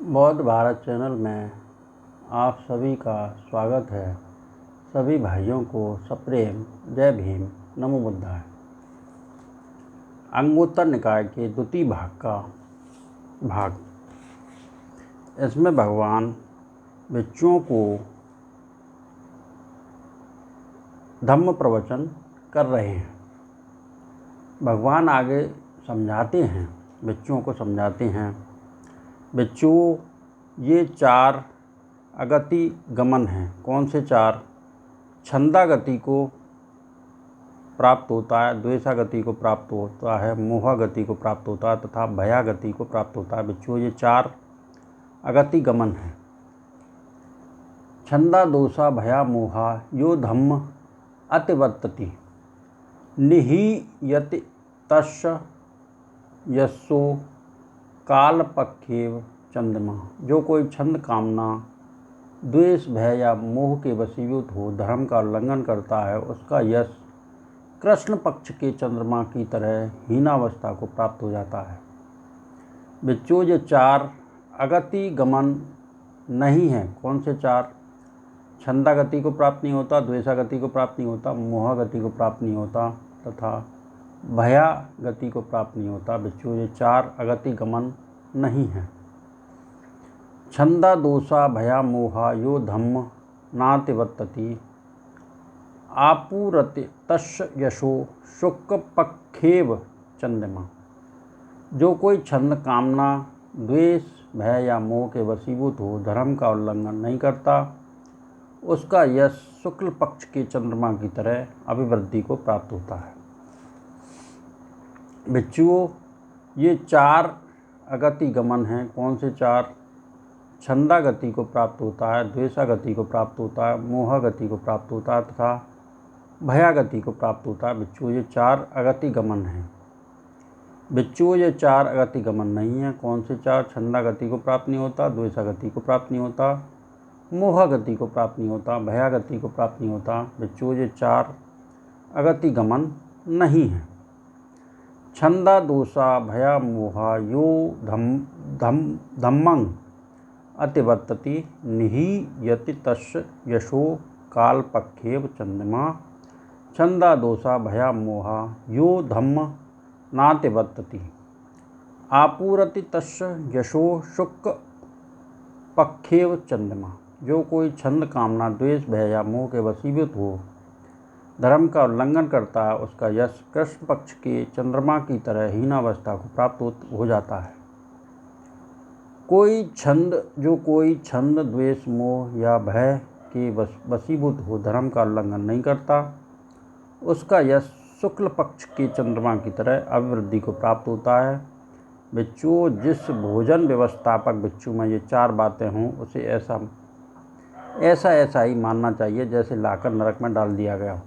बौद्ध भारत चैनल में आप सभी का स्वागत है। सभी भाइयों को सप्रेम जय भीम नमो बुद्धाय। अंगुत्तर निकाय के द्वितीय भाग का भाग, इसमें भगवान भिक्षुओं को धम्म प्रवचन कर रहे हैं। भगवान आगे समझाते हैं, भिक्षुओं को समझाते हैं, भिक्षुओं ये चार अगति गमन हैं। कौन से चार? छंदागति को प्राप्त होता है, द्वेषागति को प्राप्त होता है, मोहागति को प्राप्त होता है तथा भयागति को प्राप्त होता है। भिक्षुओं ये चार अगति गमन हैं। छंदा दोषा भया मोहा यो धम्म अतिवर्तति निहीयति तस्य यस्सो कालपक्षेव चंद्रमा। जो कोई छंद कामना द्वेष भय या मोह के वशीभूत हो धर्म का उल्लंघन करता है, उसका यश कृष्ण पक्ष के चंद्रमा की तरह हीनावस्था को प्राप्त हो जाता है। भिक्षुओं ये चार अगति गमन नहीं है। कौन से चार? छंदागति को प्राप्त नहीं होता, द्वेषागति को प्राप्त नहीं होता, मोहागति को प्राप्त नहीं होता तथा भया गति को प्राप्त नहीं होता। भिक्षुओं ये चार अगति गमन नहीं है। छंदा दोषा भया मोहा यो धम्म नातिवर्तति आपूरति तस्य यशो शुक्ल पक्षेव चंद्रमा। जो कोई छंद कामना द्वेष भय या मोह के वशीभूत हो धर्म का उल्लंघन नहीं करता, उसका यश शुक्ल पक्ष के चंद्रमा की तरह अभिवृद्धि को प्राप्त होता है। भिक्षुओं ये चार अगति गमन हैं। कौन से चार? छंदागति को प्राप्त होता है, द्वेषागति को प्राप्त होता है, मोहागति को प्राप्त होता है तथा भयागति को प्राप्त होता है। भिक्षुओं ये चार अगति गमन हैं। भिक्षुओं ये चार अगति गमन नहीं है। कौन से चार? छंदागति को प्राप्त नहीं होता, द्वेषागति को प्राप्त नहीं होता, मोहागति को प्राप्त नहीं होता, भयागति को प्राप्त नहीं होता। भिक्षुओं ये चार अगति गमन नहीं है। छंदा दोषा भया मोहा यो धम्मं अतिवर्तति निहीयति तस्य यशो कालपक्षेव चंद्रमा। छंदा दोषा भया मोहा यो धम्म नातिवर्तति आपूरति तस्य यशो शुक्ल पक्षेव चंद्रमा। जो कोई छंद कामना द्वेष भय या मोह के वशीभूत हो धर्म का उल्लंघन करता है, उसका यश कृष्ण पक्ष के चंद्रमा की तरह हीनावस्था को प्राप्त हो जाता है। जो कोई छंद द्वेष मोह या भय के वशीभूत हो धर्म का उल्लंघन नहीं करता, उसका यश शुक्ल पक्ष के चंद्रमा की तरह अभिवृद्धि को प्राप्त होता है। भिक्षुओं जिस भोजन व्यवस्थापक भिक्षु में ये चार बातें हों, उसे ऐसा ही मानना चाहिए जैसे लाकर नरक में डाल दिया गया हो।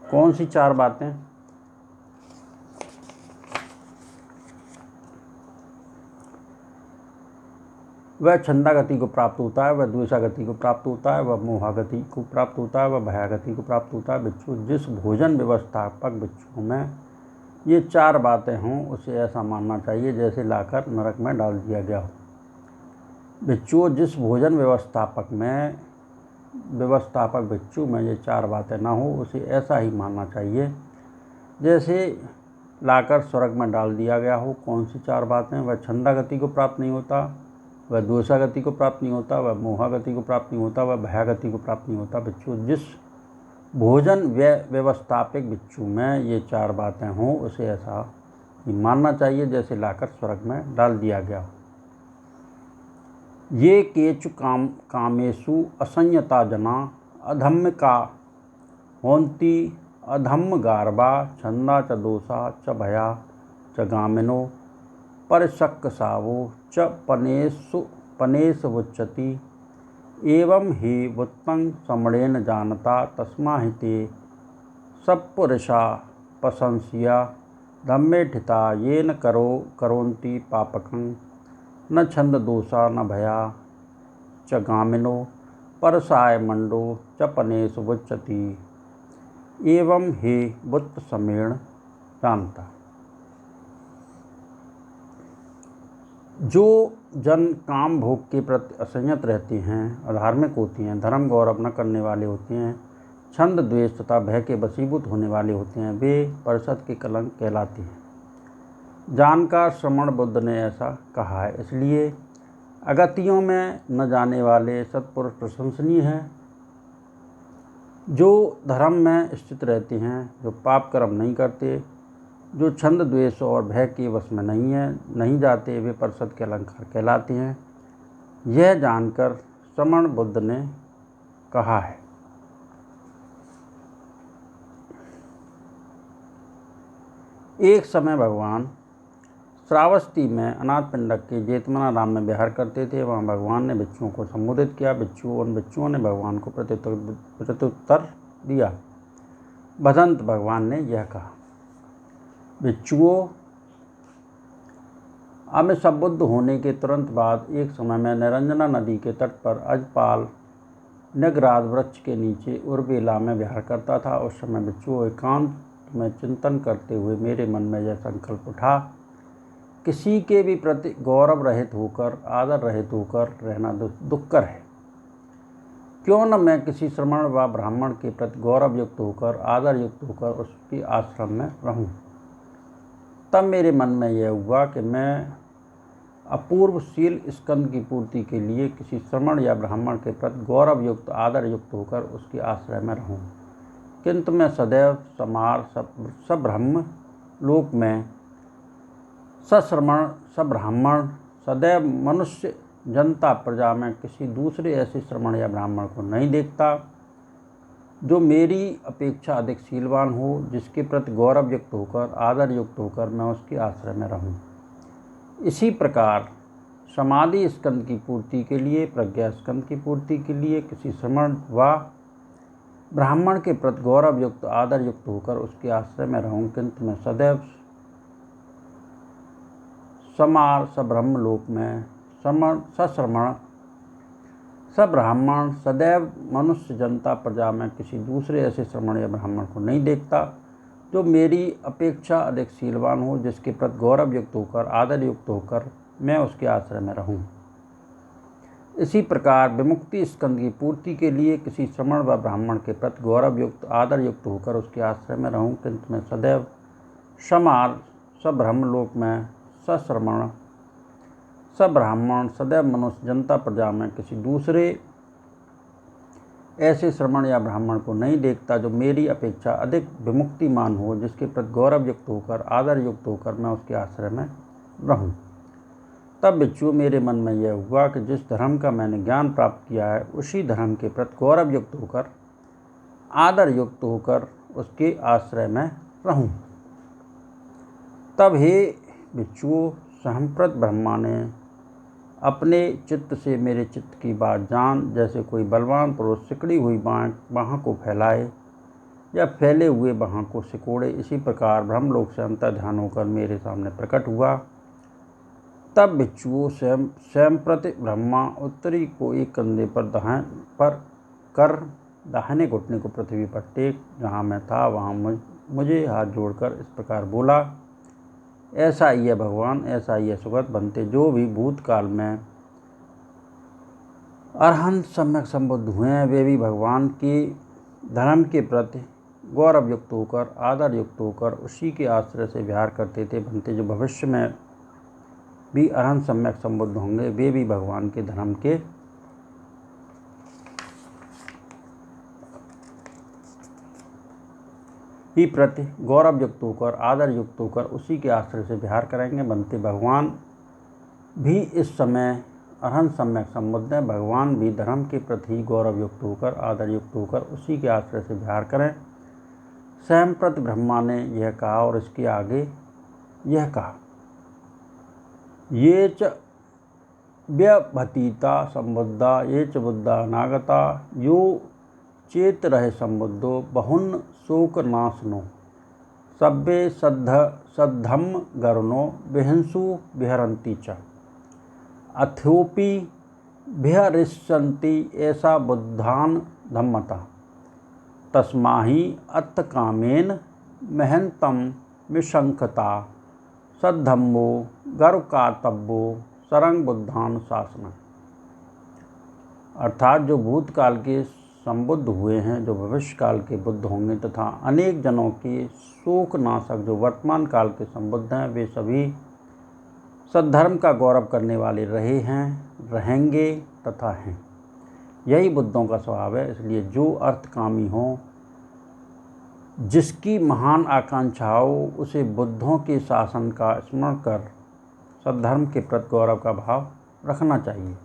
कौन सी चार बातें? वह छंदागति को प्राप्त होता है, वह द्वेषागति को प्राप्त होता है, वह मोहागति को प्राप्त होता है, वह भयागति को प्राप्त होता है। भिक्षु जिस भोजन व्यवस्थापक भिक्षुओं में ये चार बातें हों, उसे ऐसा मानना चाहिए जैसे लाकर नरक में डाल दिया गया हो। भिक्षुओं जिस भोजन व्यवस्थापक भिक्षु में ये चार बातें ना हो, उसे ऐसा ही मानना चाहिए जैसे लाकर स्वर्ग में डाल दिया गया हो। कौन सी चार बातें? वह छंदागति को प्राप्त नहीं होता, वह द्वेषागति को प्राप्त नहीं होता, वह मोहागति को प्राप्त नहीं होता, वह भयागति को प्राप्त नहीं होता। भिक्षु जिस भोजन व्यवस्थापक भिक्षु में ये चार बातें हों, उसे ऐसा ही मानना चाहिए जैसे लाकर स्वर्ग में डाल दिया गया हो। ये केचु कामेषु असंयता जना अधम्म का होन्ति अधम्म गार्भा छंदा च दोषा च भया च गामिनो परशक्कसावो च पनेषवुच्यति एवं हि वुत्तं समणेन जानता तस्मा हि ते सत्पुरुषा प्रशंसया धम्मे ठिता येन करोन्ति पापकं न छंद दोषा न भया च गामिनो परसाय मंडो च पनेषवुच्यति एवं हि वुत्त समेण जानता। जो जन काम भोग के प्रति असंयत रहती हैं, अधार्मिक होती हैं, धर्म गौरव न करने वाले होते हैं, छंद द्वेष तथा भय के वशीभूत होने वाले होते हैं, वे परिषद के कलंक कहलाती हैं। जानकार श्रमण बुद्ध ने ऐसा कहा है। इसलिए अगतियों में न जाने वाले सत्पुरुष प्रशंसनीय हैं, जो धर्म में स्थित रहते हैं, जो पाप कर्म नहीं करते, जो छंद द्वेष और भय के वश में नहीं जाते, वे परिषद के अलंकार कहलाते हैं। यह जानकर श्रमण बुद्ध ने कहा है। एक समय भगवान श्रावस्ती में अनाथ पिंडक के जेतमनाराम में विहार करते थे। वहाँ भगवान ने भिक्षुओं को संबोधित किया। उन भिक्षुओं ने भगवान को प्रत्युत्तर दिया। भदंत भगवान ने यह कहा, भिक्षुओं, अब मैं संबुद्ध होने के तुरंत बाद एक समय में निरंजना नदी के तट पर अजपाल नगराज वृक्ष के नीचे उर्वेला में विहार करता था। उस समय भिक्षुओं एकांत में चिंतन करते हुए मेरे मन में यह संकल्प उठा, किसी के भी प्रति गौरव रहित होकर, आदर रहित होकर रहना दुष्कर है। क्यों न मैं किसी श्रमण व ब्राह्मण के प्रति गौरव युक्त होकर, आदर युक्त होकर उसके आश्रम में रहूं। तब मेरे मन में यह हुआ कि मैं अपूर्व शील स्कंद की पूर्ति के लिए किसी श्रमण या ब्राह्मण के प्रति गौरव युक्त, आदर युक्त होकर उसके आश्रय में रहूं। किंतु मैं सदैव समार सब्रह्म लोक में सश्रमण सब्राह्मण, सदैव मनुष्य जनता प्रजा में किसी दूसरे ऐसे श्रमण या ब्राह्मण को नहीं देखता जो मेरी अपेक्षा अधिक शीलवान हो, जिसके प्रति गौरव युक्त होकर, आदर युक्त होकर मैं उसके आश्रय में रहूं। इसी प्रकार समाधि स्कंद की पूर्ति के लिए, प्रज्ञा स्कंद की पूर्ति के लिए किसी श्रमण व ब्राह्मण के प्रति गौरव युक्त, आदर युक्त होकर उसके आश्रय में रहूं। किंतु मैं सदैव समार सब्रह्म लोक में सश्रमण सब्राह्मण, सदैव मनुष्य जनता प्रजा में किसी दूसरे ऐसे श्रमण या ब्राह्मण को नहीं देखता जो मेरी अपेक्षा अधिक शीलवान हो, जिसके प्रति गौरव युक्त होकर, आदर युक्त होकर मैं उसके आश्रय में रहूं। इसी प्रकार विमुक्ति स्कंद की पूर्ति के लिए किसी श्रमण व ब्राह्मण के प्रति गौरव युक्त, आदर युक्त होकर उसके आश्रय में रहूं। किंतु मैं सदैव समार सब्रह्म लोक में सश्रमण सब्राह्मण, सदैव मनुष्य जनता प्रजा में किसी दूसरे ऐसे श्रमण या ब्राह्मण को नहीं देखता जो मेरी अपेक्षा अधिक विमुक्तिमान हो, जिसके प्रति गौरव युक्त होकर, आदर युक्त होकर मैं उसके आश्रय में रहूं। तब भिक्षु, मेरे मन में यह हुआ कि जिस धर्म का मैंने ज्ञान प्राप्त किया है, उसी धर्म के प्रति गौरव युक्त होकर, आदर युक्त होकर उसके आश्रय में रहूं। तब हे भिक्षुओं, संप्रत ब्रह्मा ने अपने चित्त से मेरे चित्त की बात जान, जैसे कोई बलवान पुरुष सिकड़ी हुई बाँह को फैलाए या फैले हुए बाँह को सिकोड़े, इसी प्रकार ब्रह्मलोक से अंतर्ध्यान होकर मेरे सामने प्रकट हुआ। तब भिक्षुओं, स्वयं प्रति ब्रह्मा उत्तरी को एक कंधे पर कर दाहिने घुटने को पृथ्वी पर टेक, जहाँ मैं था वहाँ मुझे हाथ जोड़कर इस प्रकार बोला, ऐसा ही है भगवान, ऐसा ही है सुगत बनते, जो भी भूतकाल में अरहंत सम्यक संबुद्ध हुए हैं, वे भी भगवान के धर्म के प्रति गौरव युक्त होकर, आदर युक्त होकर उसी के आश्रय से विहार करते थे। बनते, जो भविष्य में भी अरहंत सम्यक संबुद्ध होंगे, वे भी भगवान के धर्म के ही प्रति गौरव युक्त होकर, आदर युक्त होकर उसी के आश्रय से विहार करेंगे। बनते, भगवान भी इस समय अरहंत सम्यक संबुद्ध हैं। भगवान भी धर्म के प्रति गौरव युक्त होकर, आदर युक्त होकर उसी के आश्रय से विहार करें। स्वयं प्रति ब्रह्मा ने यह कहा और इसके आगे यह कहा, ये च व्यभतीता संबुद्धा, ये च बुद्धा अनागता, यो चेत रहे संबुद्धो बहुन शोक नाशनो, सभ्ये सद्धम्म गरुणो विहिंसु विहरन्ति च, अथोपि विहरिष्यन्ति ऐसा बुद्धान धम्मता, तस्माहि अत्तकामेन महंतम विशंखता, सद्धम्मो गरुकातब्बो सरंग बुद्धान शासन, अर्थात जो भूतकाल के संबुद्ध हुए हैं, जो भविष्य काल के बुद्ध होंगे तथा अनेक जनों के शोक नाशक जो वर्तमान काल के संबुद्ध हैं, वे सभी सद्धर्म का गौरव करने वाले रहे हैं, रहेंगे तथा हैं। यही बुद्धों का स्वभाव है। इसलिए जो अर्थकामी हो, जिसकी महान आकांक्षा हो, उसे बुद्धों के शासन का स्मरण कर सद्धर्म के प्रति गौरव का भाव रखना चाहिए।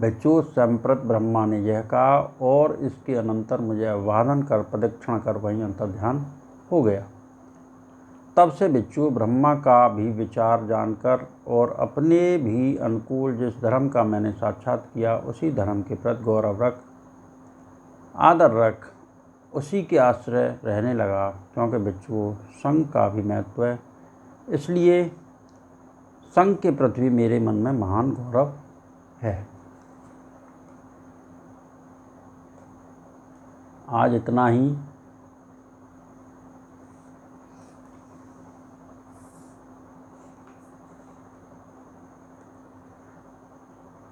बच्चों, संप्रत ब्रह्मा ने यह कहा और इसके अनंतर मुझे अभिवादन कर प्रदक्षिणा कर वहीं अंतर्ध्यान हो गया। तब से बिच्छू ब्रह्मा का भी विचार जानकर और अपने भी अनुकूल जिस धर्म का मैंने साक्षात किया, उसी धर्म के प्रति गौरव रख, आदर रख, उसी के आश्रय रहने लगा। क्योंकि बिच्छू संघ का भी महत्व है, इसलिए संघ के प्रति भी मेरे मन में महान गौरव है। आज इतना ही।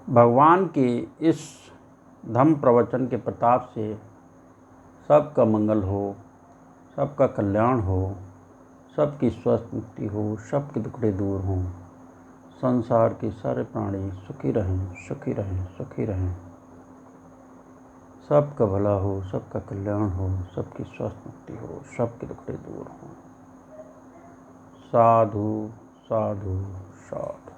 भगवान के इस धम्म प्रवचन के प्रताप से सबका मंगल हो, सबका कल्याण हो, सबकी स्वस्थ मुक्ति हो, सबके दुखड़े दूर हों, संसार के सारे प्राणी सुखी रहें, सुखी रहें, सुखी रहें, सबका भला हो, सबका कल्याण हो, सबकी स्वस्थ मुक्ति हो, सबके दुखड़े दूर हों। साधु साधु साधु।